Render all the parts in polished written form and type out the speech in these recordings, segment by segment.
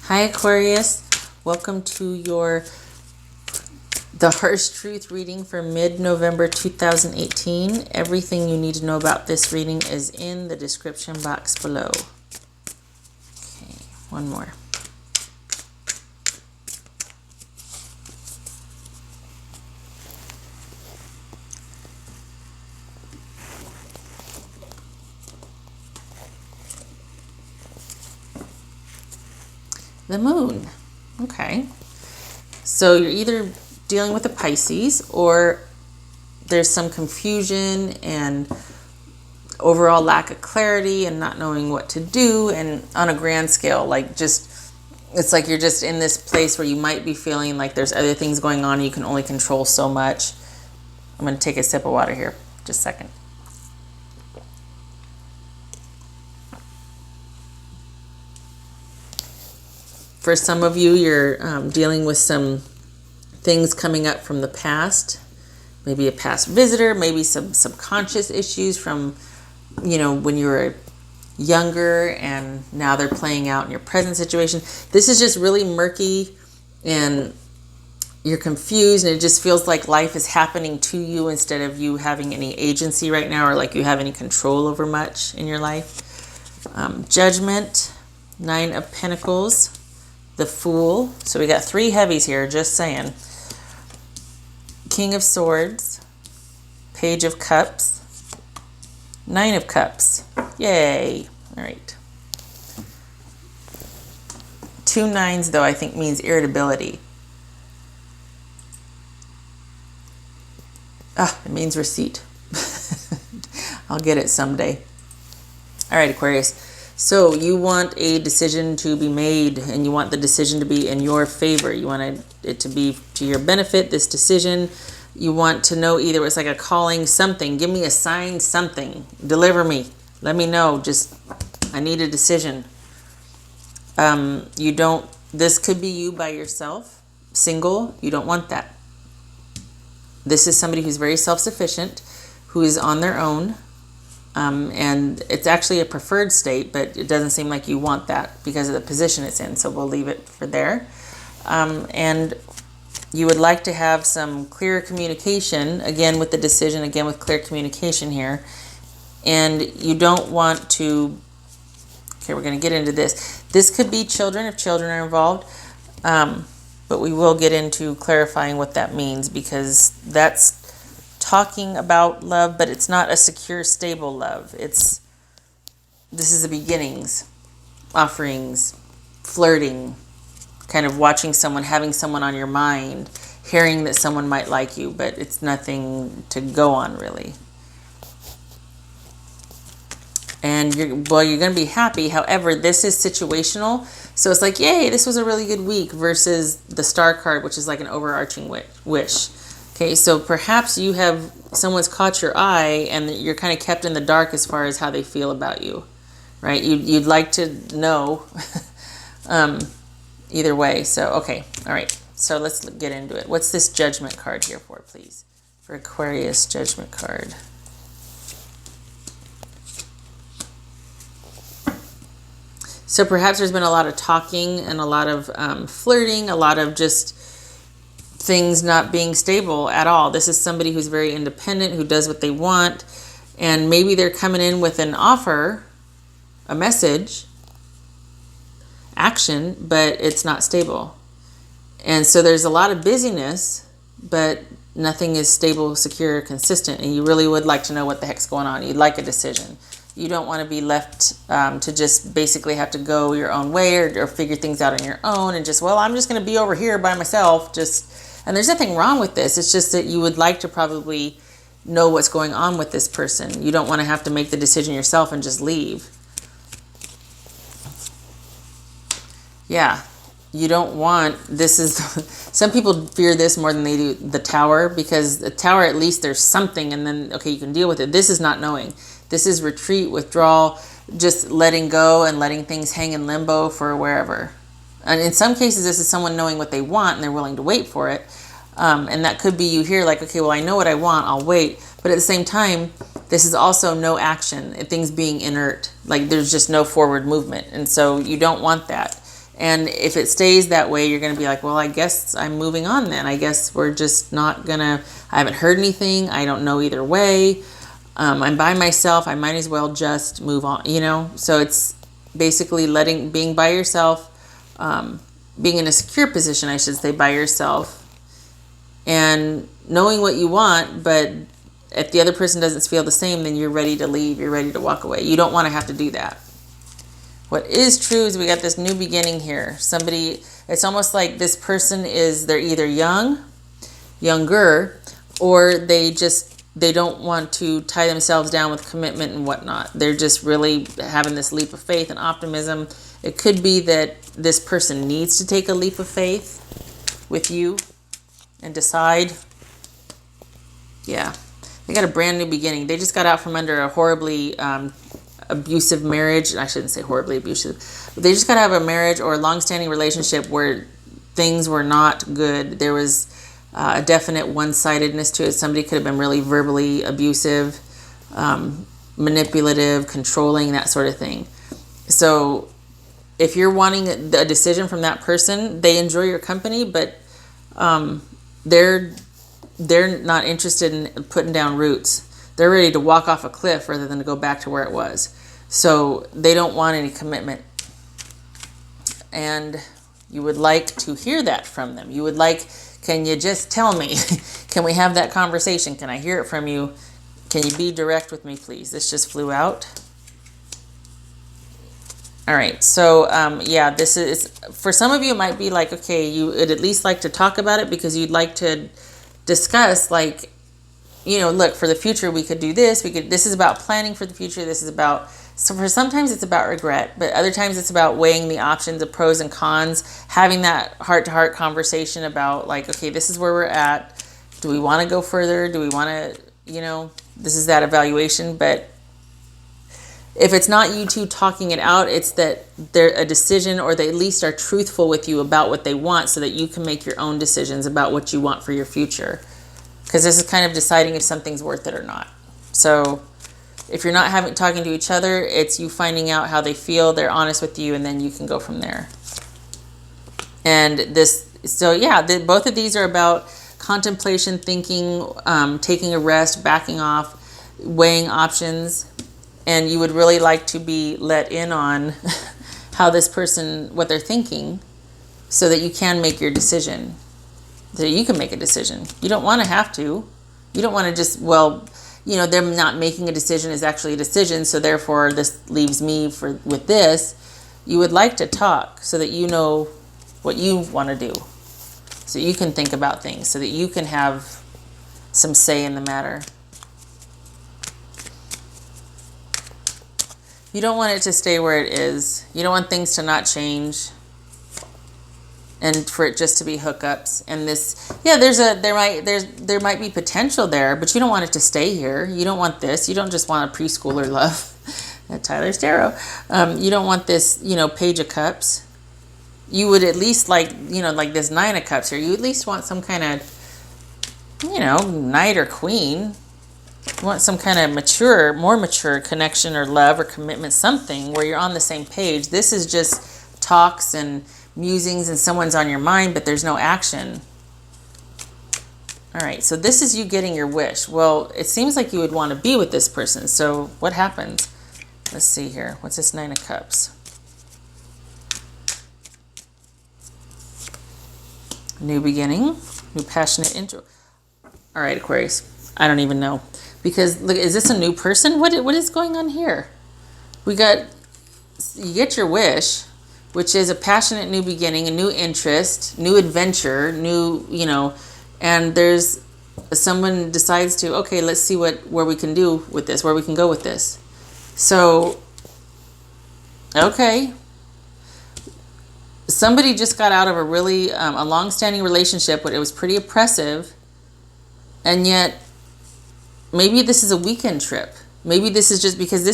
Hi Aquarius, welcome to the Harsh Truth reading for mid-November 2018. Everything you need to know about this reading is in the description box below. Okay, one more. The moon. Okay. So you're either dealing with a Pisces or there's some confusion and overall lack of clarity and not knowing what to do, and on a grand scale, it's like you're just in this place where you might be feeling like there's other things going on and you can only control so much. I'm going to take a sip of water here. Just a second. For some of you, you're dealing with some things coming up from the past, maybe a past visitor, maybe some subconscious issues from, when you were younger and now they're playing out in your present situation. This is just really murky and you're confused and it just feels like life is happening to you instead of you having any agency right now, or like you have any control over much in your life. Judgment, 9 of Pentacles, the Fool. So we got 3 heavies here, just saying. King of Swords, Page of Cups, 9 of Cups. Yay. All right. 2 9s, though, I think means irritability. It means receipt. I'll get it someday. All right, Aquarius. So you want a decision to be made and you want the decision to be in your favor. You want it to be to your benefit, this decision. You want to know either it's like a calling, something. Give me a sign, something. Deliver me. Let me know. I need a decision. This could be you by yourself, single. You don't want that. This is somebody who's very self-sufficient, who is on their own. And it's actually a preferred state, but it doesn't seem like you want that because of the position it's in. So we'll leave it for there. And you would like to have some clear communication, again with the decision, again with clear communication here. And you don't want to, okay, we're going to get into this. This could be children if children are involved. But we will get into clarifying what that means, because that's talking about love, but it's not a secure, stable love. This is the beginnings, offerings, flirting, kind of watching someone, having someone on your mind, hearing that someone might like you, but it's nothing to go on really. And you're going to be happy. However, this is situational. So it's like, yay, this was a really good week, versus the Star card, which is like an overarching wish. Okay, so perhaps someone's caught your eye and you're kind of kept in the dark as far as how they feel about you, right? You'd like to know either way. So, okay, all right. So let's get into it. What's this Judgment card here for, please? For Aquarius, Judgment card. So perhaps there's been a lot of talking and a lot of flirting, a lot of just things not being stable at all. This is somebody who's very independent, who does what they want, and maybe they're coming in with an offer, a message, action, but it's not stable. And so there's a lot of busyness, but nothing is stable, secure, consistent, and you really would like to know what the heck's going on. You'd like a decision. You don't want to be left to just basically have to go your own way or figure things out on your own and just, well, I'm just going to be over here by myself. And there's nothing wrong with this. It's just that you would like to probably know what's going on with this person. You don't want to have to make the decision yourself and just leave. Yeah, you don't want, some people fear this more than they do the Tower, because the Tower, at least there's something and then, okay, you can deal with it. This is not knowing. This is retreat, withdrawal, just letting go and letting things hang in limbo for wherever. And in some cases, this is someone knowing what they want and they're willing to wait for it. And that could be you here like, okay, well, I know what I want, I'll wait. But at the same time, this is also no action, things being inert, like there's just no forward movement. And so you don't want that. And if it stays that way, you're going to be like, well, I guess I'm moving on then. I guess we're just not going to, I haven't heard anything. I don't know either way. I'm by myself. I might as well just move on, you know? So it's basically being by yourself, being in a secure position, I should say, by yourself, and knowing what you want. But if the other person doesn't feel the same, then you're ready to leave. You're ready to walk away. You don't want to have to do that. What is true is we got this new beginning here. Somebody, it's almost like this person they're either younger, or they don't want to tie themselves down with commitment and whatnot. They're just really having this leap of faith and optimism. It could be that this person needs to take a leap of faith with you and decide. Yeah, they got a brand new beginning. They just got out from under a horribly abusive marriage. I shouldn't say horribly abusive. But they just got out of a marriage or a long-standing relationship where things were not good. There was a definite one-sidedness to it. Somebody could have been really verbally abusive, manipulative, controlling, that sort of thing. So if you're wanting a decision from that person, they enjoy your company, but they're not interested in putting down roots. They're ready to walk off a cliff rather than to go back to where it was. So they don't want any commitment. And you would like to hear that from them. You would like, can you just tell me? Can we have that conversation? Can I hear it from you? Can you be direct with me, please? This just flew out. All right, so yeah, this is, for some of you, it might be like, okay, you would at least like to talk about it because you'd like to discuss, like, you know, look, for the future, we could do this. This is about planning for the future. This is about, so for sometimes it's about regret, but other times it's about weighing the options of pros and cons, having that heart-to-heart conversation about, like, okay, this is where we're at. Do we want to go further? Do we want to, you know, this is that evaluation. But if it's not you two talking it out, it's that they're a decision, or they at least are truthful with you about what they want so that you can make your own decisions about what you want for your future. Because this is kind of deciding if something's worth it or not. So if you're not talking to each other, it's you finding out how they feel, they're honest with you, and then you can go from there. And this, so yeah, both of these are about contemplation, thinking, taking a rest, backing off, weighing options. And you would really like to be let in on how this person, what they're thinking, so that you can make your decision. So you can make a decision. You don't want to have to. You don't want to just, well, you know, them not making a decision is actually a decision, so therefore this leaves me with this. You would like to talk so that you know what you want to do, so you can think about things, so that you can have some say in the matter. You don't want it to stay where it is. You don't want things to not change, and for it just to be hookups. And this, yeah, there might be potential there, but you don't want it to stay here. You don't want this. You don't just want a preschooler love at Tyler's Tarot. You don't want this, you know, Page of Cups. You would at least like, you know, like this Nine of Cups here. You at least want some kind of, you know, Knight or Queen. You want some kind of more mature connection or love or commitment, something where you're on the same page. This is just talks and musings and someone's on your mind, but there's no action. All right, so this is you getting your wish. Well, it seems like you would want to be with this person. So what happens? Let's see here. What's this Nine of Cups? New beginning, new passionate intro. All right, Aquarius. I don't even know. Because look, is this a new person? What is going on here? You get your wish, which is a passionate new beginning, a new interest, new adventure, new, you know, and there's someone decides to, okay, let's see where we can do with this, where we can go with this. So, okay. Somebody just got out of a really, a long-standing relationship, but it was pretty oppressive, and yet maybe this is a weekend trip. Maybe this is just because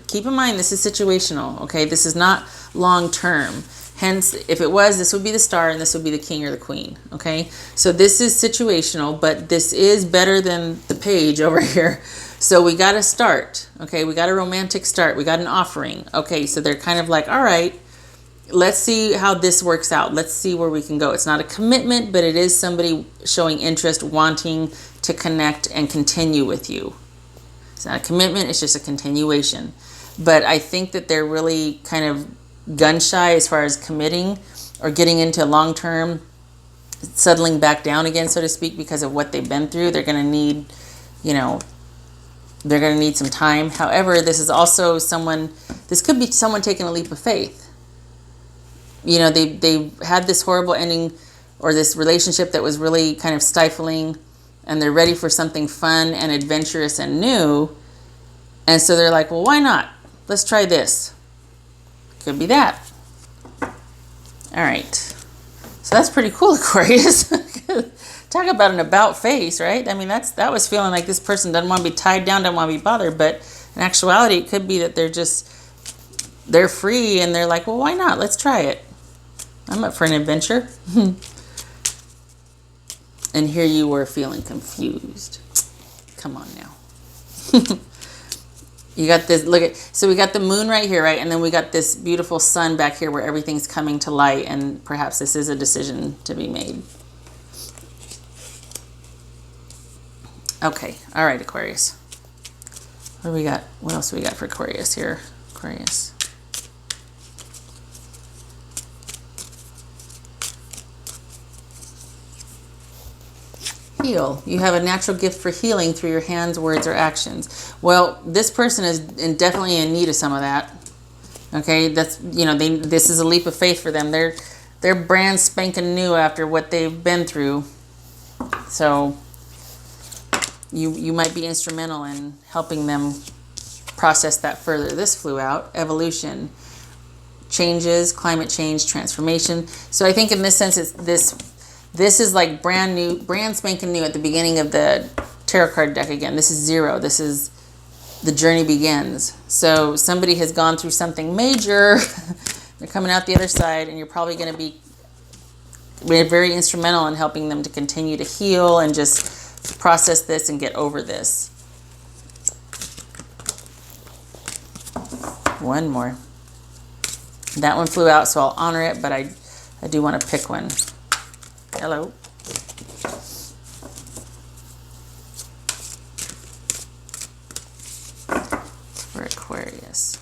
keep in mind, this is situational, okay? This is not long-term. Hence, if it was, this would be the Star and this would be the King or the Queen, okay? So this is situational, but this is better than the Page over here. So we got to start, okay? We got a romantic start. We got an offering. Okay, so they're kind of like, all right, let's see how this works out. Let's see where we can go. It's not a commitment, but it is somebody showing interest, wanting to connect and continue with you. It's not a commitment, it's just a continuation. But I think that they're really kind of gun shy as far as committing or getting into long term, settling back down again, so to speak, because of what they've been through. They're going to need, they're going to need some time. However, this is also someone, this could be someone taking a leap of faith. They had this horrible ending or this relationship that was really kind of stifling, and they're ready for something fun and adventurous and new. And so they're like, well, why not? Let's try this. Could be that. All right. So that's pretty cool, Aquarius. Talk about an about face, right? I mean, that was feeling like this person doesn't want to be tied down, doesn't want to be bothered. But in actuality, it could be that they're free and they're like, well, why not? Let's try it. I'm up for an adventure. And here you were feeling confused. Come on now. You got this, so we got the moon right here, right? And then we got this beautiful sun back here where everything's coming to light, and perhaps this is a decision to be made. Okay, all right, Aquarius. What do we got? What else do we got for Aquarius here? Aquarius. Heal. You have a natural gift for healing through your hands, words, or actions. Well, this person is definitely in need of some of that. Okay, that's this is a leap of faith for them. They're brand spanking new after what they've been through. So you might be instrumental in helping them process that further. This flew out. Evolution, changes, climate change, transformation. So I think in this sense, it's this is like brand new, brand spanking new at the beginning of the tarot card deck again. This is 0. This is the journey begins. So somebody has gone through something major. They're coming out the other side, and you're probably going to be very instrumental in helping them to continue to heal and just process this and get over this. One more. That one flew out, so I'll honor it, but I do want to pick one. Hello. For Aquarius.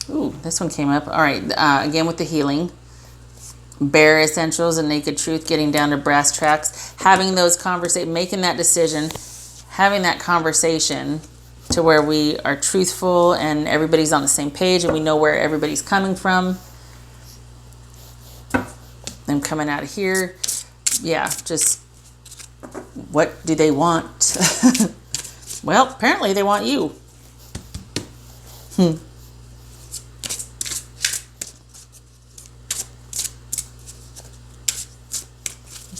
Ooh, this one came up. All right, again with the healing. Bare essentials and naked truth, getting down to brass tacks. Having those conversations, making that decision, having that conversation to where we are truthful and everybody's on the same page and we know where everybody's coming from. Them coming out of here. Yeah, just what do they want? Well, apparently they want you.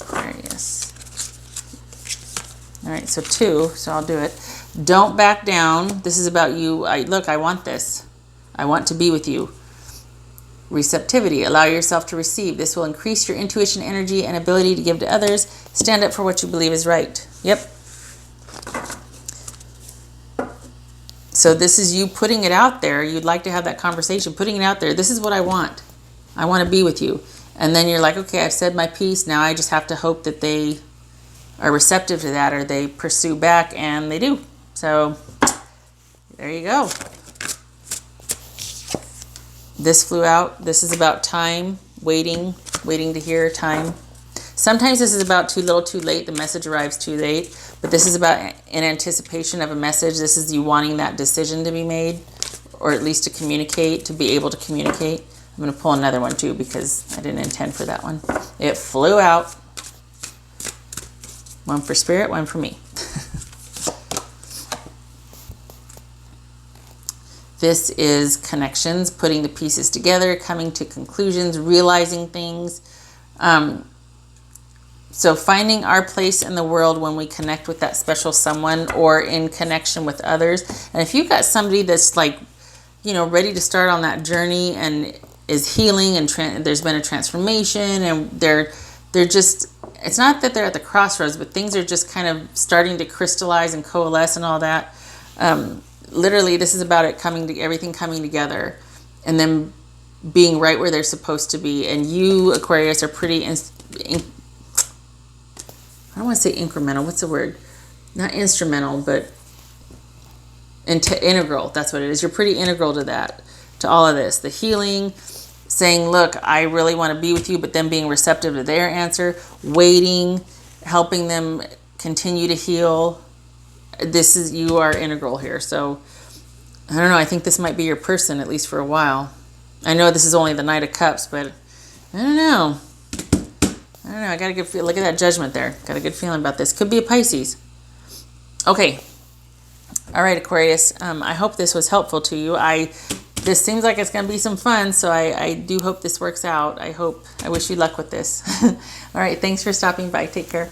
Aquarius. All right, so 2, so I'll do it. Don't back down. This is about you. Look, I want this. I want to be with you. Receptivity. Allow yourself to receive. This will increase your intuition, energy, and ability to give to others. Stand up for what you believe is right. Yep. So this is you putting it out there. You'd like to have that conversation, putting it out there. This is what I want. I want to be with you. And then you're like, okay, I've said my piece. Now I just have to hope that they are receptive to that or they pursue back, and they do. So there you go. This flew out. This is about time, waiting to hear time. Sometimes this is about too little, too late. The message arrives too late. But this is about in anticipation of a message. This is you wanting that decision to be made, or at least to communicate, to be able to communicate. I'm going to pull another one too because I didn't intend for that one. It flew out. One for spirit, one for me. This is connections, putting the pieces together, coming to conclusions, realizing things. So finding our place in the world when we connect with that special someone or in connection with others. And if you've got somebody that's like, ready to start on that journey and is healing and there's been a transformation and they're just, it's not that they're at the crossroads, but things are just kind of starting to crystallize and coalesce and all that. Literally, this is about it everything coming together, and then being right where they're supposed to be. And you, Aquarius, are pretty, I don't want to say incremental. What's the word? Not instrumental, but integral. That's what it is. You're pretty integral to that, to all of this. The healing, saying, look, I really want to be with you, but then being receptive to their answer, waiting, helping them continue to heal. You are integral here. So I don't know. I think this might be your person, at least for a while. I know this is only the Knight of Cups, but I don't know. I got a good feel. Look at that Judgment there. Got a good feeling about this. Could be a Pisces. Okay. All right, Aquarius. I hope this was helpful to you. This seems like it's going to be some fun, so I do hope this works out. I wish you luck with this. All right. Thanks for stopping by. Take care.